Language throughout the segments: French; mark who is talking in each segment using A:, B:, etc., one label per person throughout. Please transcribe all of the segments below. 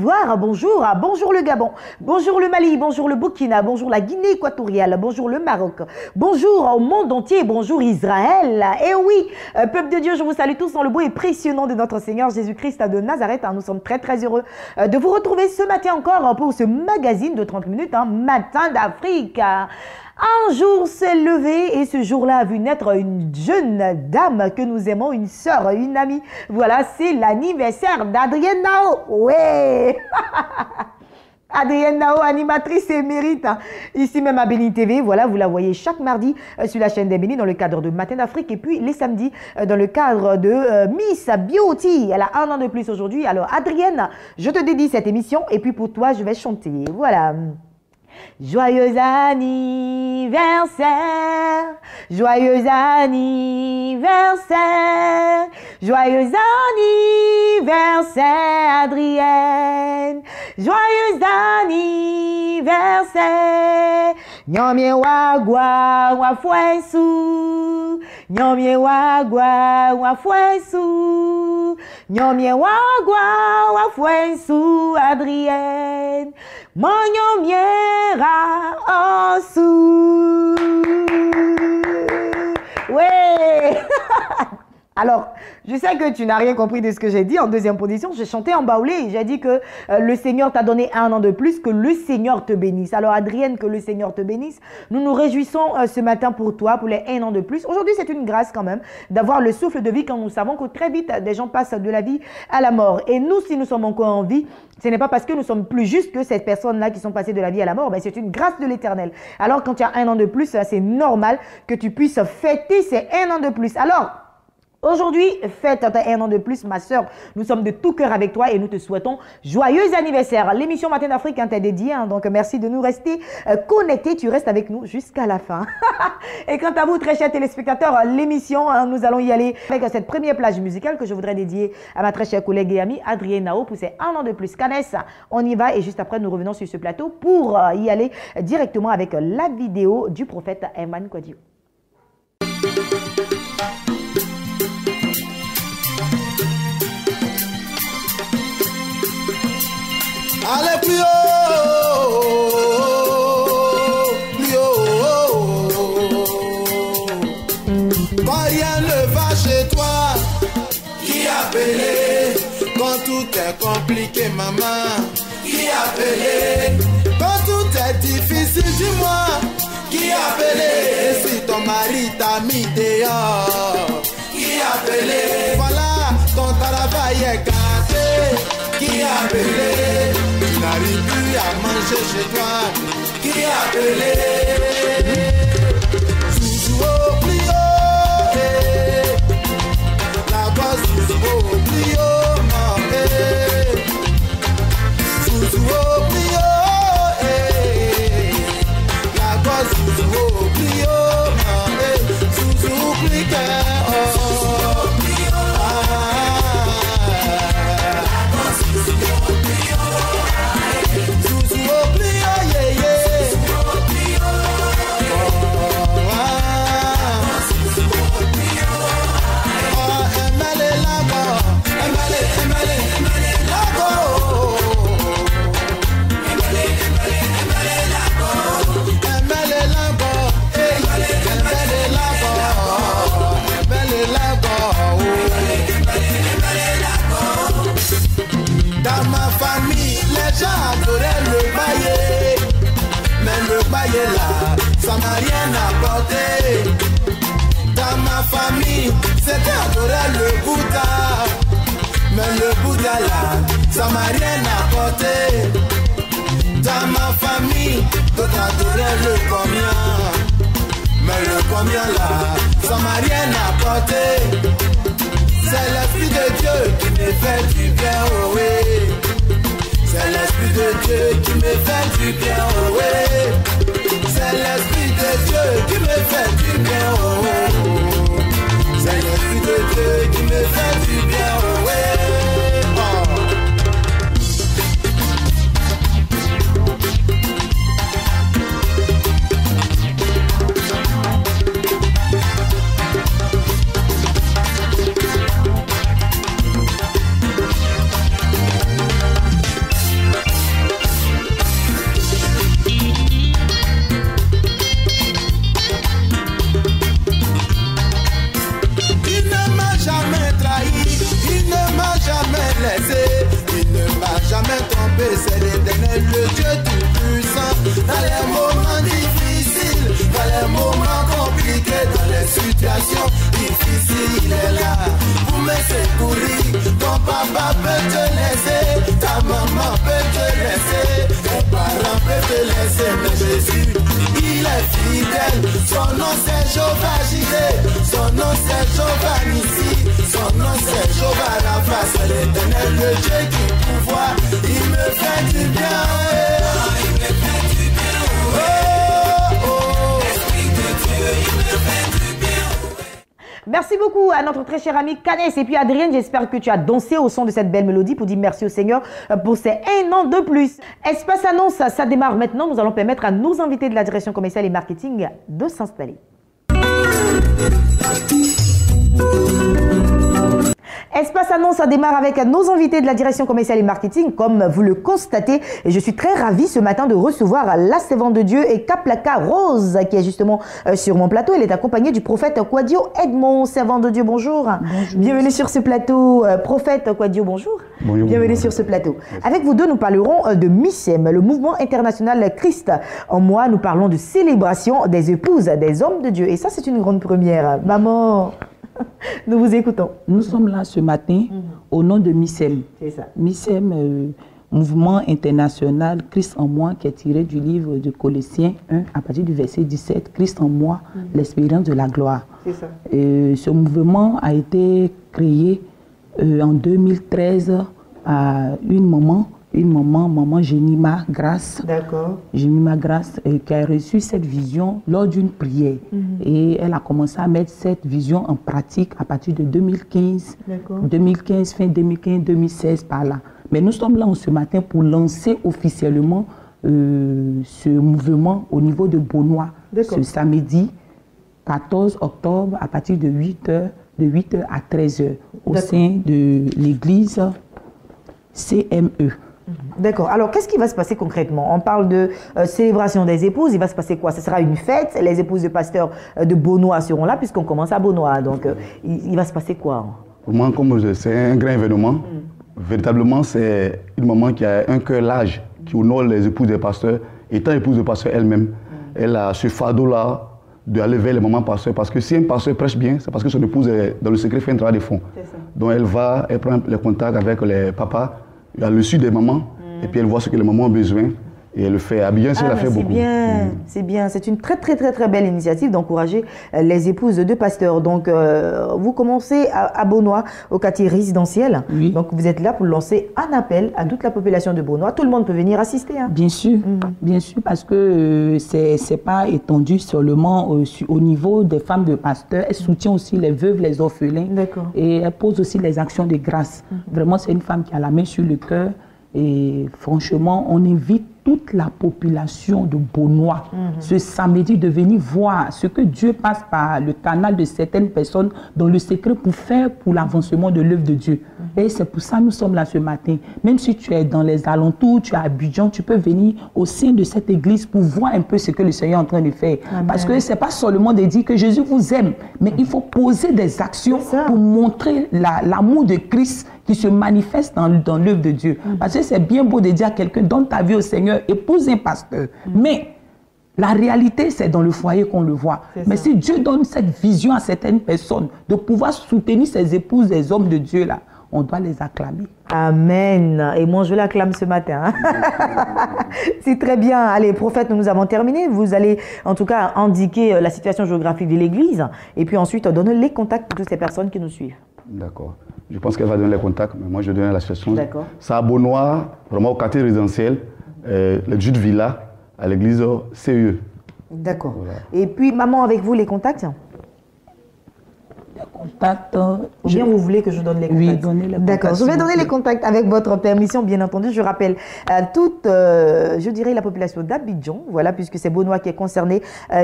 A: d'Ivoire, bonjour. Bonjour le Gabon, bonjour le Mali, bonjour le Burkina, bonjour la Guinée équatoriale, bonjour le Maroc, bonjour au monde entier, bonjour Israël. Et oui, peuple de Dieu, je vous salue tous dans le beau et précieux nom de notre Seigneur Jésus-Christ de Nazareth. Nous sommes très heureux de vous retrouver ce matin encore pour ce magazine de 30 minutes, Matin d'Afrique. Un jour s'est levé et ce jour-là a vu naître une jeune dame que nous aimons, une sœur, une amie. Voilà, c'est l'anniversaire d'Adrienne Nao. Ouais. Adrienne Nao, animatrice émérite, ici même à Béni TV. Voilà, vous la voyez chaque mardi sur la chaîne des Béni dans le cadre de Matin d'Afrique et puis les samedis dans le cadre de Miss Beauty. Elle a un an de plus aujourd'hui. Alors Adrienne, je te dédie cette émission et puis pour toi, je vais chanter. Voilà. Joyeux anniversaire, joyeux anniversaire, joyeux anniversaire Adrienne, joyeux anniversaire. Nyomye wagwa wafwesu, nyomye wagwa wafwesu, nyomye wagwa wafwesu Adrienne. Monyomyera osu. Ouais. Alors, je sais que tu n'as rien compris de ce que j'ai dit. En deuxième position, j'ai chanté en baoulé. J'ai dit que le Seigneur t'a donné un an de plus, que le Seigneur te bénisse. Alors, Adrienne, que le Seigneur te bénisse. Nous nous réjouissons ce matin pour toi, pour les un an de plus. Aujourd'hui, c'est une grâce quand même d'avoir le souffle de vie quand nous savons que très vite, des gens passent de la vie à la mort. Et nous, si nous sommes encore en vie, ce n'est pas parce que nous sommes plus justes que ces personnes-là qui sont passées de la vie à la mort, mais c'est une grâce de l'Éternel. Alors, quand tu as un an de plus, c'est normal que tu puisses fêter ces un an de plus. Alors, aujourd'hui, fête un an de plus, ma soeur. Nous sommes de tout cœur avec toi et nous te souhaitons joyeux anniversaire. L'émission Matin d'Afrique t'est dédiée, donc merci de nous rester connectés. Tu restes avec nous jusqu'à la fin. Et quant à vous, très chers téléspectateurs, l'émission, nous allons y aller avec cette première plage musicale que je voudrais dédier à ma très chère collègue et amie Adrienne Nao pour ses un an de plus. Canès, on y va et juste après, nous revenons sur ce plateau pour y aller directement avec la vidéo du prophète Herman Kouadio.
B: Allez plus haut, plus haut. Quand rien ne va chez toi, qui a appelé? Quand tout est compliqué, maman, qui a appelé? Quand tout est difficile, dis-moi, qui a appelé? Et si ton mari t'a mis dehors, qui a appelé? Voilà, ton travail est gâté, qui a appelé? Tu n'arrives plus à manger chez toi, qui a appelé? Sousou au plio, la gosse sousou au plio, sousou au plio, la gosse sousou au plio, sousou au plio. Ça m'a rien apporté. Dans ma famille, c'était adorer le Bouddha. Mais le Bouddha là, ça m'a rien apporté. Dans ma famille, d'autres adoraient le combien. Mais le combien là, ça m'a rien apporté. C'est l'Esprit de Dieu qui me fait du bien, oh oui. C'est l'Esprit de Dieu qui me fait du bien, oh oui. C'est l'Esprit de Dieu qui me fait du bien, oh ouais. C'est l'Esprit de Dieu qui me fait du bien, oh ouais. fidèle. Son nom c'est Jéhovah Jireh, son nom c'est Jéhovah Nissi, son nom c'est Jéhovah Rapha. C'est l'Éternel, le Dieu qui pouvoir. Il me fait du bien, il me fait du bien, Esprit de Dieu, il me fait du bien.
A: Merci beaucoup à notre très cher ami Canès. Et puis Adrienne, j'espère que tu as dansé au son de cette belle mélodie pour dire merci au Seigneur pour ces 1 an de plus. Espace Annonce, ça démarre maintenant. Nous allons permettre à nos invités de la direction commerciale et marketing de s'installer. Espace Annonce, ça démarre avec nos invités de la direction commerciale et marketing. Comme vous le constatez, et je suis très ravie ce matin de recevoir la servante de Dieu et Kaplaka Rose qui est justement sur mon plateau. Elle est accompagnée du prophète Kouadio Edmond. Servante de Dieu, bonjour. Bonjour. Bienvenue sur ce plateau. Prophète Kouadio, bonjour. Bonjour. Bienvenue sur ce plateau. Avec vous deux, nous parlerons de MICEM, le mouvement international Christ en moi. Nous parlons de célébration des épouses des hommes de Dieu. Et ça, c'est une grande première. Maman, nous vous écoutons.
C: Nous sommes là ce matin au nom de MICEM.
A: C'est ça.
C: MICEM, mouvement international Christ en moi, qui est tiré du livre de Colossiens 1, à partir du verset 17, Christ en moi, l'espérance de la gloire.
A: C'est ça.
C: Ce mouvement a été créé en 2013 à une maman, Jenima Grace.
A: D'accord.
C: Jenima Grace qui a reçu cette vision lors d'une prière. Et elle a commencé à mettre cette vision en pratique à partir de 2015. D'accord. 2015, fin 2015, 2016 par là. Mais nous sommes là ce matin pour lancer officiellement ce mouvement au niveau de Beaunois. Ce samedi 14 octobre à partir de 8h, à 13h au sein de l'église CME.
A: D'accord. Alors, qu'est-ce qui va se passer concrètement? On parle de célébration des épouses. Il va se passer quoi? Ce sera une fête. Les épouses de pasteurs de Beaunois seront là puisqu'on commence à Beaunois. Donc, il va se passer quoi?
D: Pour moi, c'est un grand événement. Véritablement, c'est une maman qui a un cœur large, qui honore les épouses des pasteurs. Étant épouse de pasteur elle-même, elle a ce fardeau-là d'aller vers les mamans pasteurs. Parce que si un pasteur prêche bien, c'est parce que son épouse, dans le secret, fait un travail de fond. Donc, elle prend les contacts avec les papas. Elle a le su des mamans, et puis elle voit ce que les mamans ont besoin, et elle le fait. Bien sûr, elle a fait beaucoup.
A: C'est bien. C'est une très belle initiative d'encourager les épouses de pasteurs. Donc, vous commencez à Beaunois, au quartier résidentiel.
C: Oui.
A: Donc, vous êtes là pour lancer un appel à toute la population de Beaunois. Tout le monde peut venir assister. Hein.
C: Bien sûr, parce que c'est pas étendu seulement au niveau des femmes de pasteurs. Elle soutient aussi les veuves, les orphelins.
A: D'accord.
C: Et elle pose aussi les actions de grâce. Vraiment, c'est une femme qui a la main sur le cœur. Et franchement, on invite toute la population de Beaunois ce samedi de venir voir ce que Dieu passe par le canal de certaines personnes dans le secret pour faire pour l'avancement de l'œuvre de Dieu. Et c'est pour ça que nous sommes là ce matin. Même si tu es dans les alentours, tu es à Abidjan, tu peux venir au sein de cette église pour voir un peu ce que le Seigneur est en train de faire. Amen. Parce que ce n'est pas seulement de dire que Jésus vous aime, mais il faut poser des actions pour montrer l'amour de Christ qui se manifeste dans l'œuvre de Dieu. Parce que c'est bien beau de dire à quelqu'un, donne ta vie au Seigneur, épouse un pasteur. Mais la réalité, c'est dans le foyer qu'on le voit. Mais si Dieu donne cette vision à certaines personnes, de pouvoir soutenir ses épouses, des hommes de Dieu, là, on doit les acclamer.
A: Amen. Et moi, je l'acclame ce matin. C'est très bien. Allez, prophète, nous avons terminé. Vous allez, en tout cas, indiquer la situation géographique de l'église. Et puis ensuite, donner les contacts pour toutes ces personnes qui nous suivent.
D: D'accord. Je pense qu'elle va donner les contacts, mais moi, je vais donner la situation.
A: D'accord.
D: C'est à Beaunois, vraiment au quartier résidentiel, le Jude Villa, à l'église CE.
A: D'accord. Voilà. Et puis, maman, avec vous, les contacts?
C: Contacts.
A: Ou bien vous voulez que je donne les contacts?
C: Oui, donnez les contacts.
A: D'accord, je vais donner les contacts avec votre permission, bien entendu. Je rappelle toute, je dirais, la population d'Abidjan, voilà, puisque c'est Beaunois qui est concerné,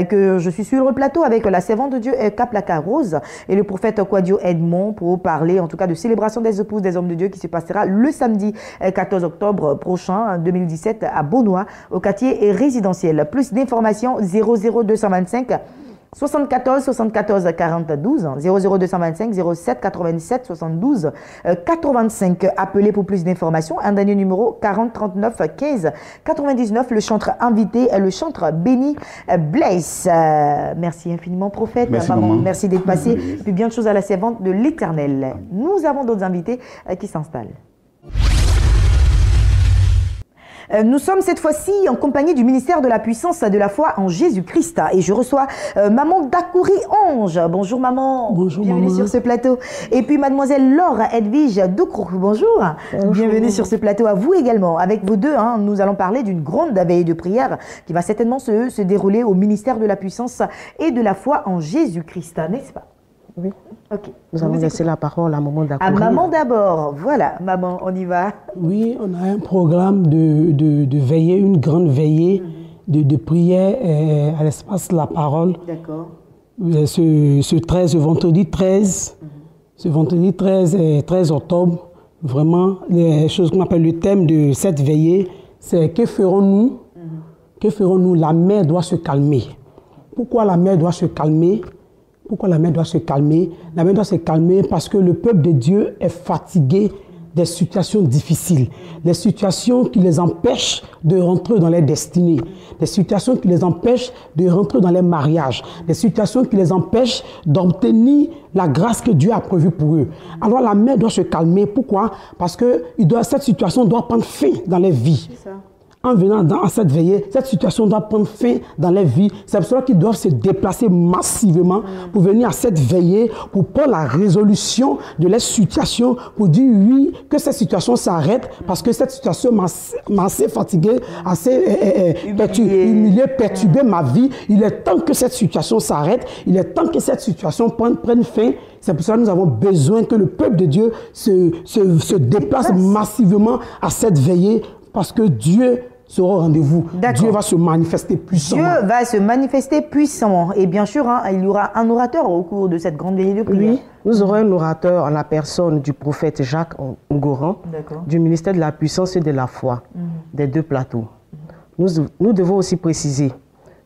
A: que je suis sur le plateau avec la servante de Dieu Kaplaka Rose et le prophète Kouadio Edmond pour parler, en tout cas, de célébration des épouses des hommes de Dieu qui se passera le samedi 14 octobre prochain, 2017, à Beaunois, au quartier résidentiel. Plus d'informations, 00225 74 74 42 00225 07 87 72 85. Appelez pour plus d'informations. Un dernier numéro 40 39 15 99. Le chantre invité est le chantre Béni Blaise. Merci infiniment, prophète.
D: Merci,
A: maman.
D: maman.
A: Merci d'être passé. Et puis bien de choses à la servante de l'Éternel. Nous avons d'autres invités qui s'installent. Nous sommes cette fois-ci en compagnie du ministère de la puissance de la foi en Jésus-Christ. Et je reçois maman Dakouri Ange. Bonjour maman.
E: Bonjour
A: bienvenue
E: maman.
A: sur ce plateau. Et puis mademoiselle Laure Edwige Doukrou. Bonjour. Bienvenue sur ce plateau à vous également. Avec vous deux, nous allons parler d'une grande veillée de prière qui va certainement se dérouler au ministère de la puissance et de la foi en Jésus-Christ, n'est-ce pas?
E: Oui.
A: Ok.
E: Nous allons laisser la parole à maman Dakouri.
A: À maman d'abord. Voilà, maman, on y va.
E: Oui, on a un programme de veillée, une grande veillée de prière à l'espace La Parole.
A: D'accord.
E: Ce vendredi 13, ce vendredi 13 octobre, vraiment, les choses qu'on appelle le thème de cette veillée, c'est que ferons-nous? Que ferons-nous? La mer doit se calmer. Pourquoi la mer doit se calmer? Pourquoi la mer doit se calmer? La mer doit se calmer parce que le peuple de Dieu est fatigué des situations difficiles, des situations qui les empêchent de rentrer dans leur destinée, des situations qui les empêchent de rentrer dans les mariages, des situations qui les empêchent d'obtenir la grâce que Dieu a prévue pour eux. Alors la mer doit se calmer. Pourquoi? Parce que cette situation doit prendre fin dans les vies.
A: C'est ça.
E: En venant à cette veillée, cette situation doit prendre fin dans les vies. C'est pour cela qu'ils doivent se déplacer massivement pour venir à cette veillée, pour prendre la résolution de la situation, pour dire oui, que cette situation s'arrête, parce que cette situation m'a assez fatigué, assez humilié, perturbé ma vie. Il est temps que cette situation s'arrête, il est temps que cette situation prenne fin. C'est pour ça que nous avons besoin que le peuple de Dieu se déplace massivement à cette veillée, parce que Dieu sera au rendez-vous. Dieu va se manifester puissamment.
A: Dieu va se manifester puissamment. Et bien sûr, il y aura un orateur au cours de cette grande veillée de prière.
E: Oui, nous aurons un orateur en la personne du prophète Jacques Ngoran, du ministère de la puissance et de la foi, des deux plateaux. Nous devons aussi préciser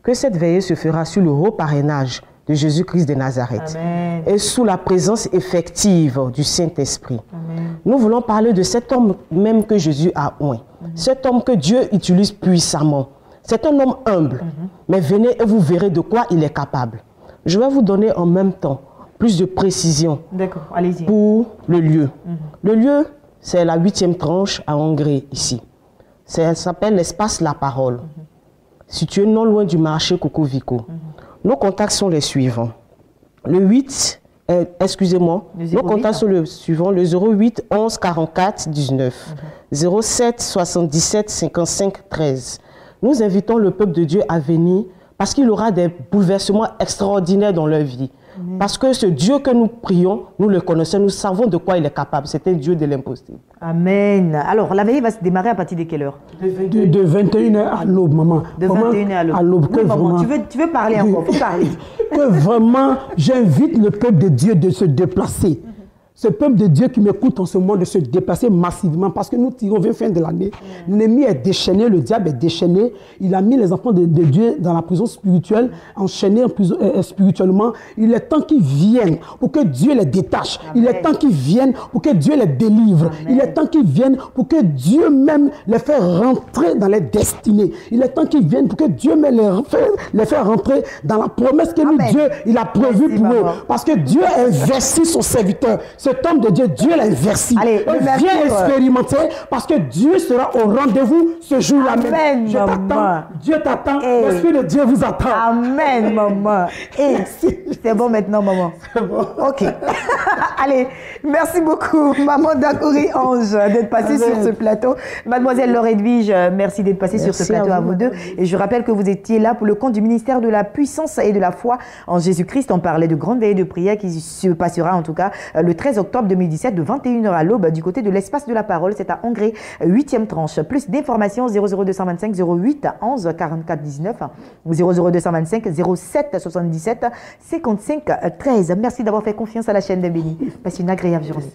E: que cette veillée se fera sur le haut parrainage de Jésus-Christ de Nazareth.
A: Amen.
E: Et sous la présence effective du Saint-Esprit. Nous voulons parler de cet homme même que Jésus a oint. Cet homme que Dieu utilise puissamment. C'est un homme humble. Mais venez et vous verrez de quoi il est capable. Je vais vous donner en même temps plus de précision pour le lieu. Le lieu, c'est la 8e tranche à Hongrie, ici. Ça s'appelle l'espace La Parole, situé non loin du marché Kokoviko. Nos contacts sont les suivants. Le 8, nos contacts sont les suivants, le 08 11 44 19, 07 77 55 13. Nous invitons le peuple de Dieu à venir parce qu'il aura des bouleversements extraordinaires dans leur vie. Parce que ce Dieu que nous prions, nous le connaissons, nous savons de quoi il est capable. C'est un Dieu de l'impossible.
A: Amen. Alors, la veillée va se démarrer à partir de quelle heure?
E: De 21h à l'aube, maman.
A: De 21h à l'aube. Oui, maman, tu veux parler encore? Il faut parler.
E: Que vraiment, j'invite le peuple de Dieu de se déplacer. Ce peuple de Dieu qui m'écoute en ce moment de se déplacer massivement parce que nous tirons vers la fin de l'année. L'ennemi est déchaîné, le diable est déchaîné. Il a mis les enfants de Dieu dans la prison spirituelle, enchaînés spirituellement. Il est temps qu'ils viennent pour que Dieu les détache. Amen. Il est temps qu'ils viennent pour que Dieu les délivre. Amen. Il est temps qu'ils viennent pour que Dieu même les fait rentrer dans les destinées. Il est temps qu'ils viennent pour que Dieu même les fait rentrer dans la promesse que lui, Dieu, il a prévue pour eux. Parce que Dieu a investi son serviteur. Cet homme de Dieu, Dieu l'a investi.
A: Allez,
E: viens expérimenter parce que Dieu sera au rendez-vous ce jour-là même. Je t'attends. Dieu t'attend. L'Esprit de Dieu vous attend.
A: Amen, maman. C'est bon maintenant, maman.
E: C'est bon.
A: Ok. Allez, merci beaucoup, maman Dakouri Ange, d'être passée sur ce plateau. Mademoiselle Laure Edwige, merci d'être passée sur ce plateau à vous deux. Et je rappelle que vous étiez là pour le compte du ministère de la puissance et de la foi en Jésus-Christ. On parlait de grande veillée de prière qui se passera en tout cas le 13 octobre 2017 de 21h à l'aube du côté de l'espace de la parole. C'est à Hongrie, 8e tranche. Plus d'informations 00225 08 11 44 19 00225 07 77 55 13. Merci d'avoir fait confiance à la chaîne des bénis. Passez une agréable journée.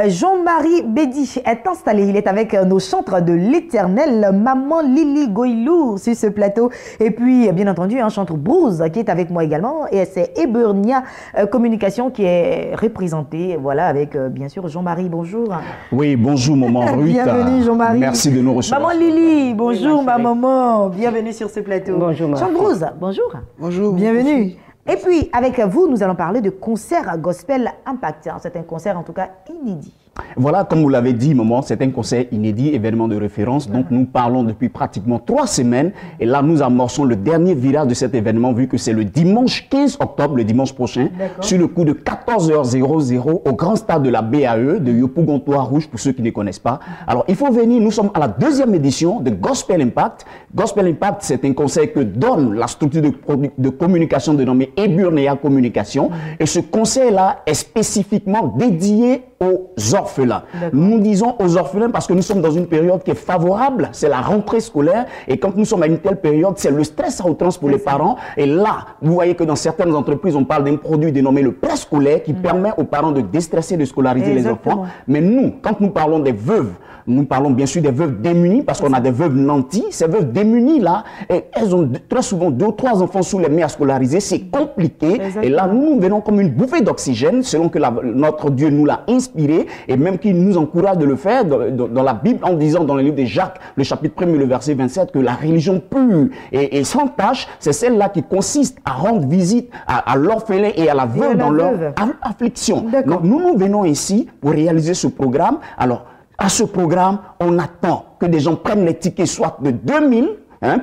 A: Jean-Marie Bédi est installé. Il est avec nos chantres de l'Éternel, Maman Lili Goylou sur ce plateau. Et puis, bien entendu, un chantre Bruce qui est avec moi également. Et c'est Ebernia Communication qui est représentée, voilà, avec bien sûr Jean-Marie. Bonjour.
F: Oui, bonjour maman Ruth.
A: Bienvenue Jean-Marie.
F: Merci de nous recevoir.
A: Maman Lili, bonjour ma maman. Bienvenue sur ce plateau.
E: Bonjour
A: Chantre Bruce, bonjour.
G: Bonjour.
A: Bienvenue. Et puis, avec vous, nous allons parler de concert gospel impact. C'est un concert, en tout cas, inédit.
F: Voilà, comme vous l'avez dit, maman, c'est un concert inédit, événement de référence. Donc, nous parlons depuis pratiquement 3 semaines. Et là, nous amorçons le dernier virage de cet événement, vu que c'est le dimanche 15 octobre, le dimanche prochain, sur le coup de 14h00 au grand stade de la BAE, de Yopougon-Toit Rouge, pour ceux qui ne connaissent pas. Alors, il faut venir, nous sommes à la 2e édition de Gospel Impact. Gospel Impact, c'est un concert que donne la structure de communication dénommée Eburnea Communication. Et ce concert-là est spécifiquement dédié aux orphelins. Nous disons aux orphelins parce que nous sommes dans une période qui est favorable, c'est la rentrée scolaire, et quand nous sommes à une telle période, c'est le stress à outrance pour les parents. Et là, vous voyez que dans certaines entreprises, on parle d'un produit dénommé le préscolaire qui permet aux parents de déstresser, de scolariser les enfants. Mais nous, quand nous parlons des veuves, nous parlons bien sûr des veuves démunies, parce qu'on a des veuves nantis. Ces veuves démunies là, elles ont très souvent 2 ou 3 enfants sous les mains à scolariser, c'est compliqué. Et là, nous venons comme une bouffée d'oxygène, selon que notre Dieu nous l'a inspiré, et même qu'il nous encourage de le faire dans la Bible, en disant dans le livre de Jacques, le chapitre 1er, le verset 27, que la religion pure et sans tâche, c'est celle-là qui consiste à rendre visite à l'orphelin et à la veuve dans leur affliction. Donc nous venons ici pour réaliser ce programme. Alors, à ce programme, on attend que des gens prennent les tickets soit de 2000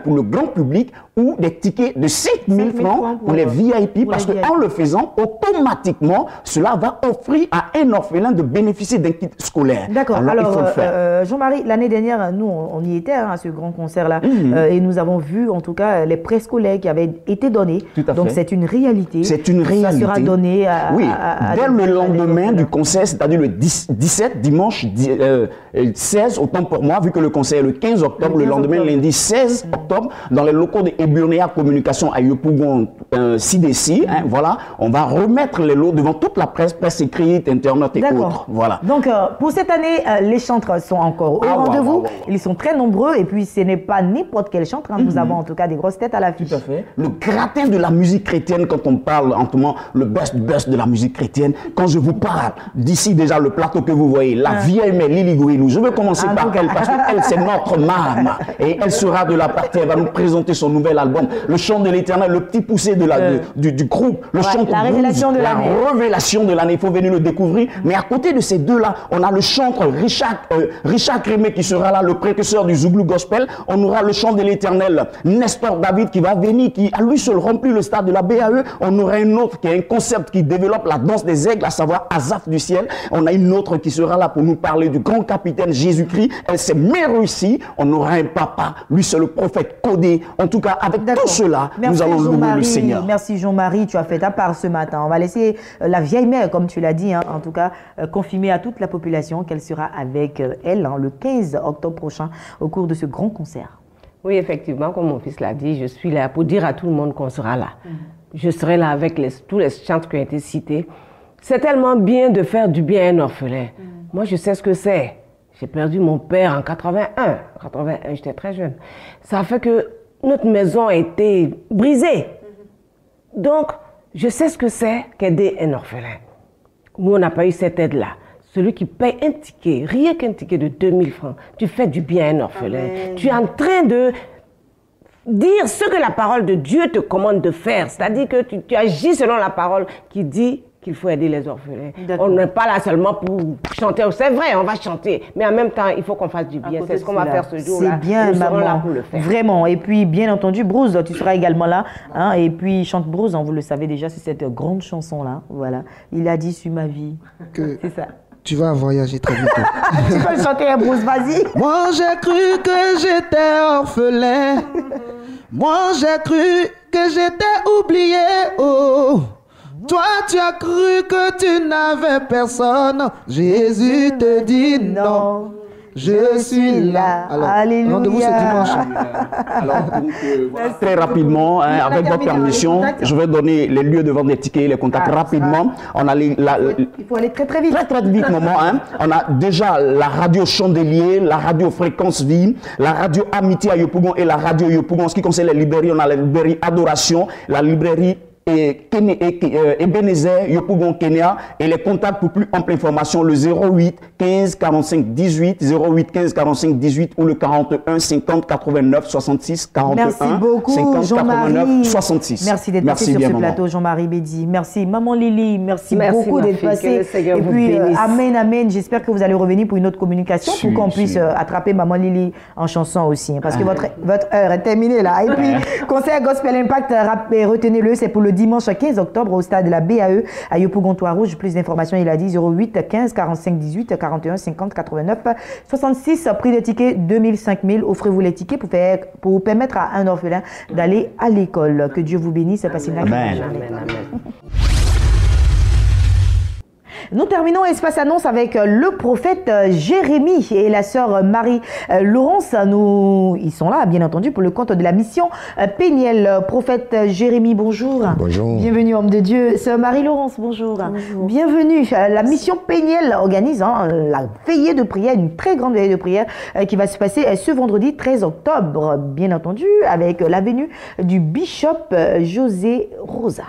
F: pour le grand public ou des tickets de 5000 francs pour les VIP, parce qu'en le faisant, automatiquement, cela va offrir à un orphelin de bénéficier d'un kit scolaire.
A: D'accord. Alors, il faut le faire. Jean-Marie, l'année dernière, nous, on y était à ce grand concert-là, et nous avons vu, en tout cas, les préscolaires qui avaient été donnés. Donc, c'est une réalité.
F: C'est une réalité. Ça
A: sera donné à...
F: Oui, dès le lendemain du concert, c'est-à-dire le 17, dimanche 16, autant pour moi, vu que le concert est le 15 octobre, le lendemain, lundi 16 octobre, dans les locaux de Eburnea Communication à Yopougon CDC, voilà, on va remettre les lots devant toute la presse écrite, internet et autres. Voilà.
A: Donc, pour cette année, les chantres sont encore au rendez-vous. Ils sont très nombreux, et puis ce n'est pas n'importe quel chantre. Nous avons en tout cas des grosses têtes à l'affiche.
F: Tout à fait. Le gratin de la musique chrétienne, quand on parle en tout moment, le best de la musique chrétienne, quand je vous parle d'ici déjà le plateau que vous voyez, la vieille mère Lily Gourilou, je veux commencer par elle, parce qu'elle c'est notre mame, et elle sera de la partie, elle va nous présenter son nouvel album, le chant de l'éternel, le petit poussé de du groupe, le chant
A: la révélation de l'année.
F: La révélation de l'année, il faut venir le découvrir. Mais à côté de ces deux-là, on a le chanteur Richard Crémé qui sera là, le précurseur du Zouglou Gospel. On aura le chant de l'éternel Nestor David qui va venir, qui à lui seul remplit le stade de la BAE. On aura un autre qui est un concept qui développe la danse des aigles, à savoir Azaf du ciel. On a une autre qui sera là pour nous parler du grand capitaine Jésus-Christ. Elle s'est réussie. On aura un papa, lui c'est le prophète codé. En tout cas, avec tout cela, nous allons louer le Seigneur.
A: Merci Jean-Marie, tu as fait ta part ce matin. On va laisser la vieille mère, comme tu l'as dit, en tout cas, confirmer à toute la population qu'elle sera avec elle le 15 octobre prochain au cours de ce grand concert.
G: Oui, effectivement, comme mon fils l'a dit, je suis là pour dire à tout le monde qu'on sera là. Je serai là avec tous les chantres qui ont été cités. C'est tellement bien de faire du bien à un orphelin. Moi, je sais ce que c'est. J'ai perdu mon père en 81. En 81, j'étais très jeune. Ça fait que notre maison a été brisée. Donc, je sais ce que c'est qu'aider un orphelin. Nous, on n'a pas eu cette aide-là. Celui qui paye un ticket, rien qu'un ticket de 2000 francs, tu fais du bien à un orphelin. Amen. Tu es en train de dire ce que la parole de Dieu te commande de faire. C'est-à-dire que tu agis selon la parole qui dit qu'il faut aider les orphelins. On n'est pas là seulement pour chanter. C'est vrai, on va chanter. Mais en même temps, il faut qu'on fasse du bien. C'est ce qu'on va faire ce jour-là.
A: C'est bien, maman.
G: Là pour le faire.
A: Vraiment. Et puis, bien entendu, Bruce, tu seras également là. Hein, et puis, chante Bruce, vous le savez déjà, c'est cette grande chanson-là. Voilà. Il a dit sur ma vie. C'est ça.
H: Tu vas voyager très vite.
A: Tu peux le chanter, Bruce, vas-y.
H: Moi, j'ai cru que j'étais orphelin. Moi, j'ai cru que j'étais oublié. Oh. Toi, tu as cru que tu n'avais personne. Jésus te dit non. Je suis là.
A: Alors, rendez-vous ce dimanche.
F: Alors, donc, très rapidement, avec votre permission, je vais donner les lieux de vente des tickets, les contacts rapidement. On a
A: il faut aller très très vite.
F: Très vite, maman. On a déjà la radio Chandelier, la radio Fréquence Vie, la radio Amitié à Yopougon et la radio Yopougon. En ce qui concerne les librairies, on a la librairie Adoration, la librairie et Ebenezer, Yopougon, Kenya. Et les contacts pour plus ample information, le 08 15 45 18, 08 15 45 18 ou le 41 50 89 66 41
A: Merci beaucoup,
F: 50 89 66.
A: Merci d'être passé sur ce plateau, Jean-Marie Bédi. Merci, Maman Lily. Merci beaucoup d'être passé. Et puis, amen, amen. J'espère que vous allez revenir pour une autre communication pour qu'on puisse attraper Maman Lily en chanson aussi. Parce que votre heure est terminée là. Et puis, concert Gospel Impact, retenez-le, c'est pour le dimanche 15 octobre au stade de la BAE à Yopougon-Toit-Rouge. Plus d'informations, il a dit 08 15 45 18 41 50 89 66. Prix de ticket 2000, 5000. Offrez-vous les tickets pour permettre à un orphelin d'aller à l'école. Que Dieu vous bénisse. Passez une agréable journée. Nous terminons Espace Annonce avec le prophète Jérémie et la sœur Marie-Laurence. Ils sont là, bien entendu, pour le compte de la mission Péniel. Prophète Jérémie, bonjour.
I: Bonjour.
A: Bienvenue, homme de Dieu. Sœur Marie-Laurence, bonjour. Bonjour. Bienvenue. La mission Péniel organise la veillée de prière, une très grande veillée de prière qui va se passer ce vendredi 13 octobre, bien entendu, avec la venue du bishop José Rosa.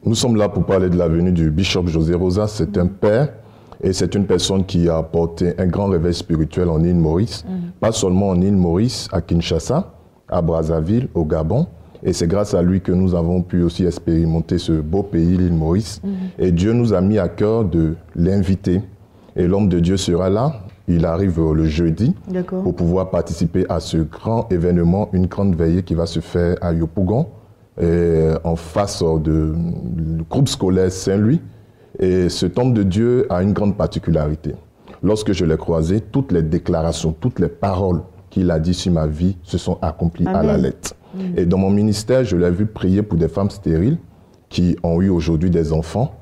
I: Nous sommes là pour parler de la venue du bishop José Rosa. C'est un père et c'est une personne qui a apporté un grand réveil spirituel en île Maurice. Pas seulement en île Maurice, à Kinshasa, à Brazzaville, au Gabon. Et c'est grâce à lui que nous avons pu aussi expérimenter ce beau pays, l'île Maurice. Et Dieu nous a mis à cœur de l'inviter. Et l'homme de Dieu sera là. Il arrive le jeudi pour pouvoir participer à ce grand événement, une grande veillée qui va se faire à Yopougon. En face du groupe scolaire Saint-Louis. Et cet homme de Dieu a une grande particularité. Lorsque je l'ai croisé, toutes les déclarations, toutes les paroles qu'il a dit sur ma vie se sont accomplies à la lettre. Et dans mon ministère, je l'ai vu prier pour des femmes stériles qui ont eu aujourd'hui des enfants.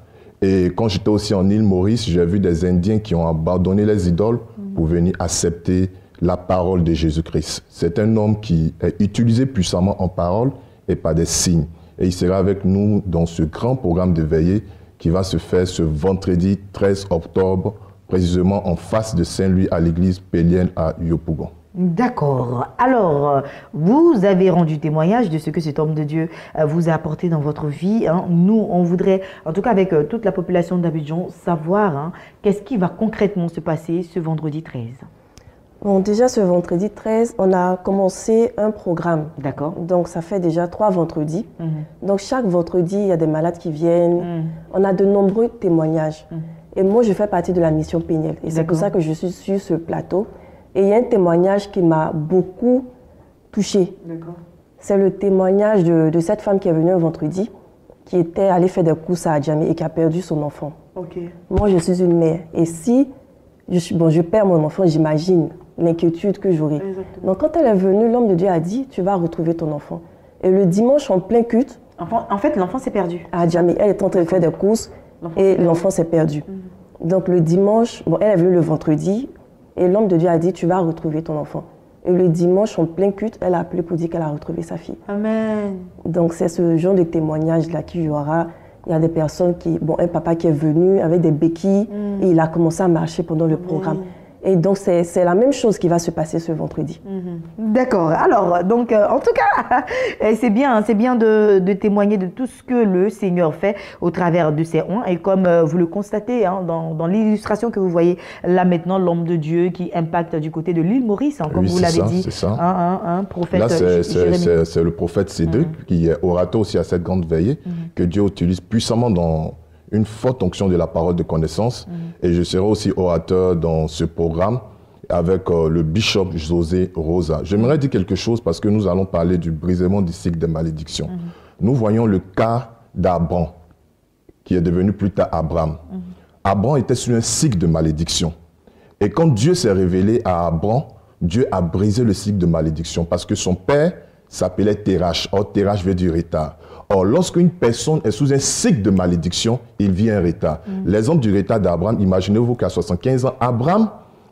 I: Et quand j'étais aussi en île Maurice, j'ai vu des Indiens qui ont abandonné les idoles pour venir accepter la parole de Jésus-Christ. C'est un homme qui est utilisé puissamment en parole et pas des signes. Et il sera avec nous dans ce grand programme de veillée qui va se faire ce vendredi 13 octobre, précisément en face de Saint-Louis à l'église Péniel à Yopougon.
A: D'accord. Alors, vous avez rendu témoignage de ce que cet homme de Dieu vous a apporté dans votre vie. Nous, on voudrait, en tout cas avec toute la population d'Abidjan, savoir qu'est-ce qui va concrètement se passer ce vendredi 13.
J: Bon, déjà ce vendredi 13, on a commencé un programme.
A: D'accord.
J: Donc ça fait déjà 3 vendredis. Donc chaque vendredi, il y a des malades qui viennent. On a de nombreux témoignages. Et moi, je fais partie de la mission Péniel. Et c'est pour ça que je suis sur ce plateau. Et il y a un témoignage qui m'a beaucoup touchée. C'est le témoignage de cette femme qui est venue un vendredi, qui était allée faire des courses à Adjamé et qui a perdu son enfant. Moi, je suis une mère. Et si je perds mon enfant, j'imagine l'inquiétude que j'aurai. Donc quand elle est venue, l'homme de Dieu a dit, tu vas retrouver ton enfant. Et le dimanche, en plein culte,
A: en fait, l'enfant s'est perdu.
J: À Adjamé, elle est en train de faire des courses et l'enfant s'est perdu. Donc le dimanche, elle est venue le vendredi et l'homme de Dieu a dit, tu vas retrouver ton enfant. Et le dimanche, en plein culte, elle a appelé pour dire qu'elle a retrouvé sa fille.
A: Amen.
J: Donc c'est ce genre de témoignage-là qu'il y aura. Il y a des personnes un papa qui est venu avec des béquilles et il a commencé à marcher pendant le programme. Et donc, c'est la même chose qui va se passer ce vendredi.
A: D'accord. Alors, donc, en tout cas, c'est bien de témoigner de tout ce que le Seigneur fait au travers de ses oins. Et comme vous le constatez dans l'illustration que vous voyez là maintenant, l'homme de Dieu qui impacte du côté de l'île Maurice, comme vous l'avez dit.
I: C'est ça.
A: Un prophète.
I: Là, c'est le prophète Cédric qui est orateur aussi à cette grande veillée que Dieu utilise puissamment dans une forte onction de la parole de connaissance. Et je serai aussi orateur dans ce programme avec le bishop José Rosa. J'aimerais dire quelque chose parce que nous allons parler du brisement du cycle des malédictions. Nous voyons le cas d'Abraham, qui est devenu plus tard Abraham. Abraham était sur un cycle de malédiction. Et quand Dieu s'est révélé à Abraham, Dieu a brisé le cycle de malédiction parce que son père s'appelait Terach. Or, Terach veut dire retard. Or, lorsqu'une personne est sous un cycle de malédiction, il vit un retard. L'exemple du retard d'Abraham, imaginez-vous qu'à 75 ans, Abraham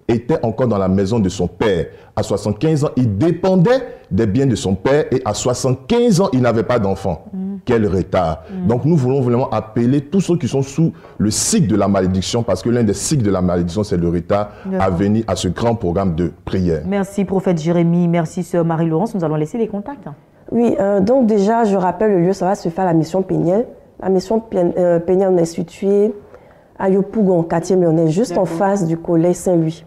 I: était encore dans la maison de son père. À 75 ans, il dépendait des biens de son père et à 75 ans, il n'avait pas d'enfant. Quel retard. Donc, nous voulons vraiment appeler tous ceux qui sont sous le cycle de la malédiction, parce que l'un des cycles de la malédiction, c'est le retard, à venir à ce grand programme de prière.
A: Merci, prophète Jérémie. Merci, sœur Marie-Laurence. Nous allons laisser les contacts.
J: Oui, donc déjà, je rappelle le lieu, ça va se faire à la mission Péniel. La mission Péniel, on est située à Yopougon, quartier Lyonnais, juste en face du collège Saint-Louis.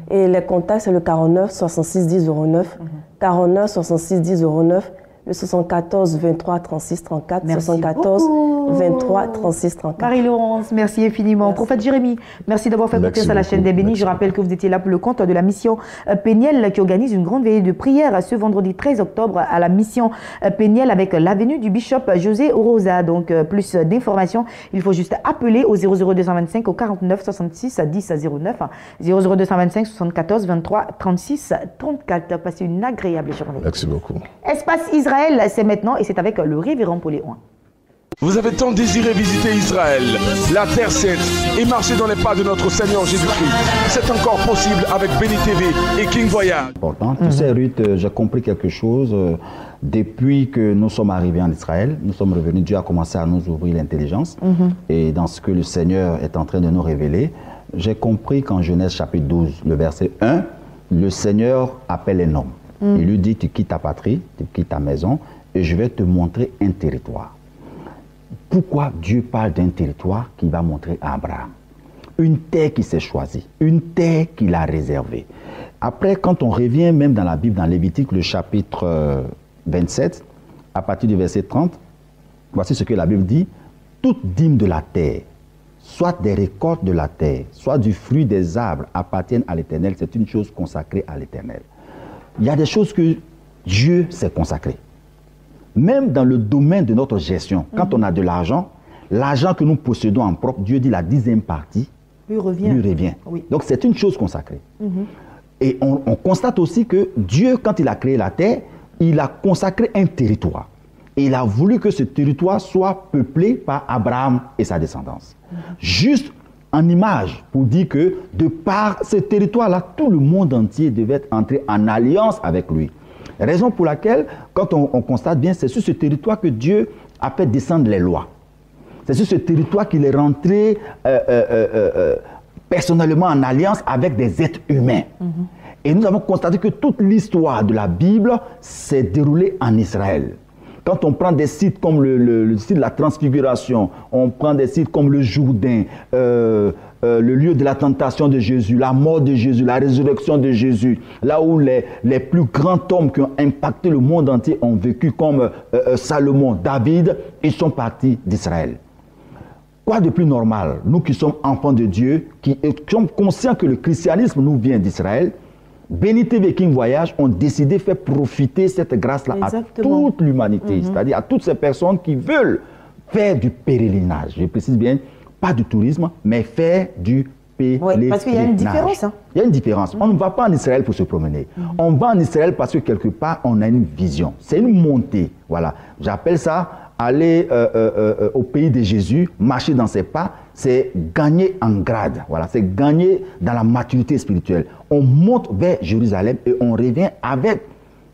J: Et les contacts, c'est le 49 66 10 09, 49 66 10 09, le 74 23 36 34,
A: merci
J: 74
A: beaucoup.
J: 23 36 34.
A: Marie-Laurence, merci infiniment.
J: Merci.
A: Prophète Jérémie, merci d'avoir fait confiance à la chaîne des bénis. Je rappelle que vous étiez là pour le compte de la mission Péniel qui organise une grande veillée de prière ce vendredi 13 octobre à la mission Péniel avec l'avenue du Bishop José Rosa. Donc plus d'informations, il faut juste appeler au 00225 au 49 66 10 09 00225 74 23 36 34. Passez une agréable journée.
I: Merci beaucoup.
A: Espace Israël, c'est maintenant et c'est avec le révérend Poléon.
K: Vous avez tant désiré visiter Israël, la Terre Sainte et marcher dans les pas de notre Seigneur Jésus-Christ. C'est encore possible avec Béni TV et King Voyage.
L: Tu sais, Ruth, j'ai compris quelque chose. Depuis que nous sommes arrivés en Israël, nous sommes revenus, Dieu a commencé à nous ouvrir l'intelligence. Et dans ce que le Seigneur est en train de nous révéler, j'ai compris qu'en Genèse chapitre 12, le verset 1, le Seigneur appelle un homme. Il lui dit, tu quittes ta patrie, tu quittes ta maison, et je vais te montrer un territoire. Pourquoi Dieu parle d'un territoire qu'il va montrer à Abraham? Une terre qu'il s'est choisie, une terre qu'il a réservée. Après, quand on revient même dans la Bible, dans Lévitique, le chapitre 27, à partir du verset 30, voici ce que la Bible dit. Toute dîme de la terre, soit des récoltes de la terre, soit du fruit des arbres, appartiennent à l'Éternel. C'est une chose consacrée à l'Éternel. Il y a des choses que Dieu s'est consacré. Même dans le domaine de notre gestion, quand on a de l'argent que nous possédons en propre, Dieu dit la 10e partie lui revient. Oui. Donc c'est une chose consacrée. Et on constate aussi que Dieu, quand il a créé la terre, il a consacré un territoire. Et il a voulu que ce territoire soit peuplé par Abraham et sa descendance. Juste en image pour dire que de par ce territoire-là, tout le monde entier devait entrer en alliance avec lui. Raison pour laquelle, quand on constate bien, c'est sur ce territoire que Dieu a fait descendre les lois. C'est sur ce territoire qu'il est rentré personnellement en alliance avec des êtres humains. Et nous avons constaté que toute l'histoire de la Bible s'est déroulée en Israël. Quand on prend des sites comme le site de la Transfiguration, on prend des sites comme le Jourdain, le lieu de la tentation de Jésus, la mort de Jésus, la résurrection de Jésus, là où les plus grands hommes qui ont impacté le monde entier ont vécu comme Salomon, David, ils sont partis d'Israël. Quoi de plus normal, nous qui sommes enfants de Dieu, qui sommes conscients que le christianisme nous vient d'Israël, Béni TV King Voyage ont décidé de faire profiter cette grâce-là à toute l'humanité, c'est-à-dire à toutes ces personnes qui veulent faire du pèlerinage. Je précise bien, pas du tourisme, mais faire du pèlerinage.
A: Oui, parce qu'il y a une différence. Hein.
L: Il y a une différence. On ne va pas en Israël pour se promener. On va en Israël parce que quelque part, on a une vision. C'est une montée. Voilà. J'appelle ça aller au pays de Jésus, marcher dans ses pas, c'est gagner en grade. Voilà, c'est gagner dans la maturité spirituelle. On monte vers Jérusalem et on revient avec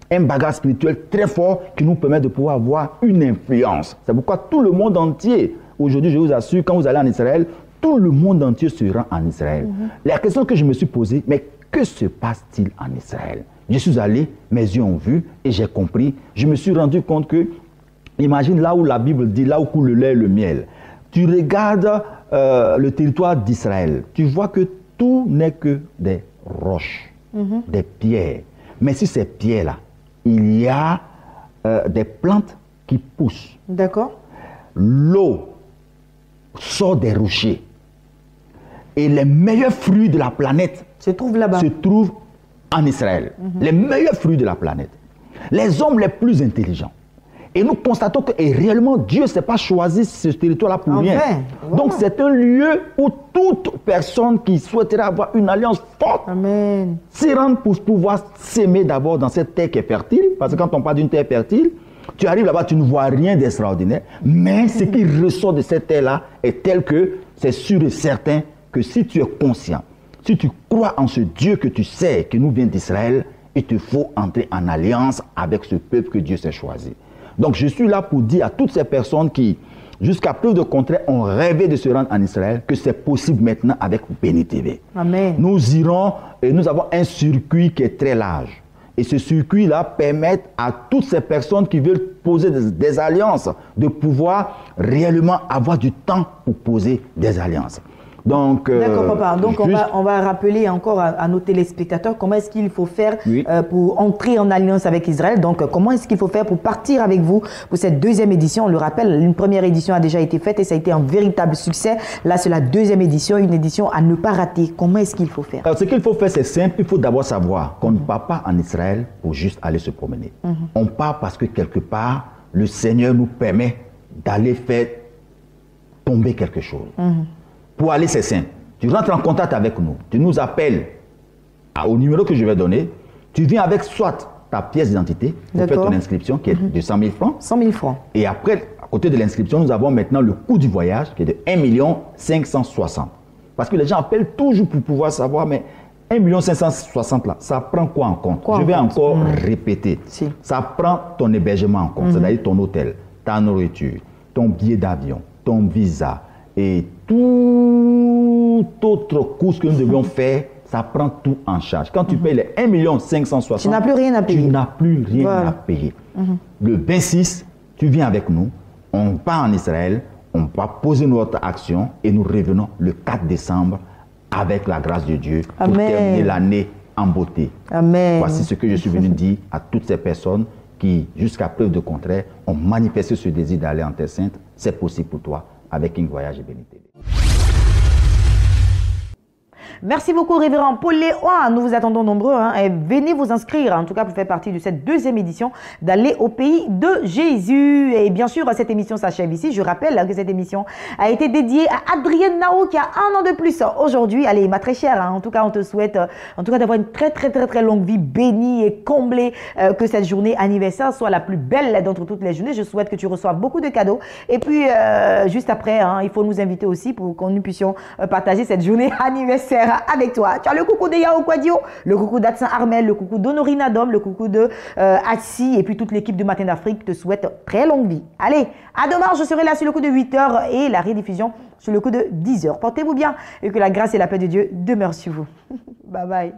L: un bagage spirituel très fort qui nous permet de pouvoir avoir une influence. C'est pourquoi tout le monde entier, aujourd'hui je vous assure, quand vous allez en Israël, tout le monde entier se rend en Israël. La question que je me suis posée, mais que se passe-t-il en Israël? Je suis allé, mes yeux ont vu et j'ai compris. Je me suis rendu compte que, imagine là où la Bible dit, là où coule le lait et le miel. Tu regardes le territoire d'Israël, tu vois que tout n'est que des roches, des pierres. Mais sur ces pierres-là, il y a des plantes qui poussent.
A: D'accord.
L: L'eau sort des rochers. Et les meilleurs fruits de la planète
A: se trouvent là-bas.
L: Se trouvent en Israël. Les meilleurs fruits de la planète. Les hommes les plus intelligents. Et nous constatons que réellement, Dieu ne s'est pas choisi ce territoire-là pour rien. Donc c'est un lieu où toute personne qui souhaiterait avoir une alliance forte s'y rend pour pouvoir s'aimer d'abord dans cette terre qui est fertile. Parce que quand on parle d'une terre fertile, tu arrives là-bas, tu ne vois rien d'extraordinaire. Mais ce qui ressort de cette terre-là est tel que c'est sûr et certain que si tu es conscient, si tu crois en ce Dieu que tu sais, que nous vient d'Israël, il te faut entrer en alliance avec ce peuple que Dieu s'est choisi. Donc je suis là pour dire à toutes ces personnes qui, jusqu'à preuve de contraire, ont rêvé de se rendre en Israël, que c'est possible maintenant avec Béni TV.
A: Amen.
L: Nous irons et nous avons un circuit qui est très large. Et ce circuit-là permet à toutes ces personnes qui veulent poser des alliances de pouvoir réellement avoir du temps pour poser des alliances. Donc,
A: d'accord, papa. Donc, on va rappeler encore à nos téléspectateurs comment est-ce qu'il faut faire pour entrer en alliance avec Israël. Donc, comment est-ce qu'il faut faire pour partir avec vous pour cette deuxième édition. On le rappelle, une première édition a déjà été faite et ça a été un véritable succès. Là, c'est la deuxième édition, une édition à ne pas rater. Comment est-ce qu'il faut faire?
L: Alors, ce qu'il faut faire, c'est simple. Il faut d'abord savoir qu'on ne part pas en Israël pour juste aller se promener. On part parce que quelque part, le Seigneur nous permet d'aller faire tomber quelque chose. Pour aller, c'est simple. Tu rentres en contact avec nous. Tu nous appelles au numéro que je vais donner. Tu viens avec soit ta pièce d'identité pour faire ton inscription qui est de 100 000 francs.
A: 100 000 francs.
L: Et après, à côté de l'inscription, nous avons maintenant le coût du voyage qui est de 1 560 000. Parce que les gens appellent toujours pour pouvoir savoir, mais 1 560 000 là, ça prend quoi en compte? Je vais encore répéter. Ça prend ton hébergement en compte, c'est-à-dire ton hôtel, ta nourriture, ton billet d'avion, ton visa et tout autre course que nous devions faire, ça prend tout en charge. Quand tu payes les 1 560 000,
A: tu n'as plus rien à payer.
L: Tu n'as plus rien à payer. Le 26, tu viens avec nous, on part en Israël, on va poser notre action et nous revenons le 4 décembre avec la grâce de Dieu pour terminer l'année en beauté.
A: Amen.
L: Voici ce que je suis venu dire à toutes ces personnes qui, jusqu'à preuve de contraire, ont manifesté ce désir d'aller en Terre Sainte. C'est possible pour toi avec King Voyage et Béni TV.
A: Merci beaucoup, révérend Paul Léon. Nous vous attendons nombreux. Et venez vous inscrire, en tout cas, pour faire partie de cette deuxième édition d'aller au pays de Jésus. Et bien sûr, cette émission s'achève ici. Je rappelle que cette émission a été dédiée à Adrienne Nao, qui a 1 an de plus aujourd'hui. Allez, ma très chère, en tout cas, on te souhaite en tout cas d'avoir une très longue vie bénie et comblée. Que cette journée anniversaire soit la plus belle d'entre toutes les journées. Je souhaite que tu reçoives beaucoup de cadeaux. Et puis, juste après, il faut nous inviter aussi pour que nous puissions partager cette journée anniversaire avec toi. Tu as le coucou de Yao Kwadio, le coucou d'Adsan Armel, le coucou d'Honorine Adom, le coucou de Atsi et puis toute l'équipe de Matin d'Afrique te souhaite très longue vie. Allez, à demain, je serai là sur le coup de 8h et la rediffusion sur le coup de 10h. Portez-vous bien et que la grâce et la paix de Dieu demeurent sur vous. Bye bye.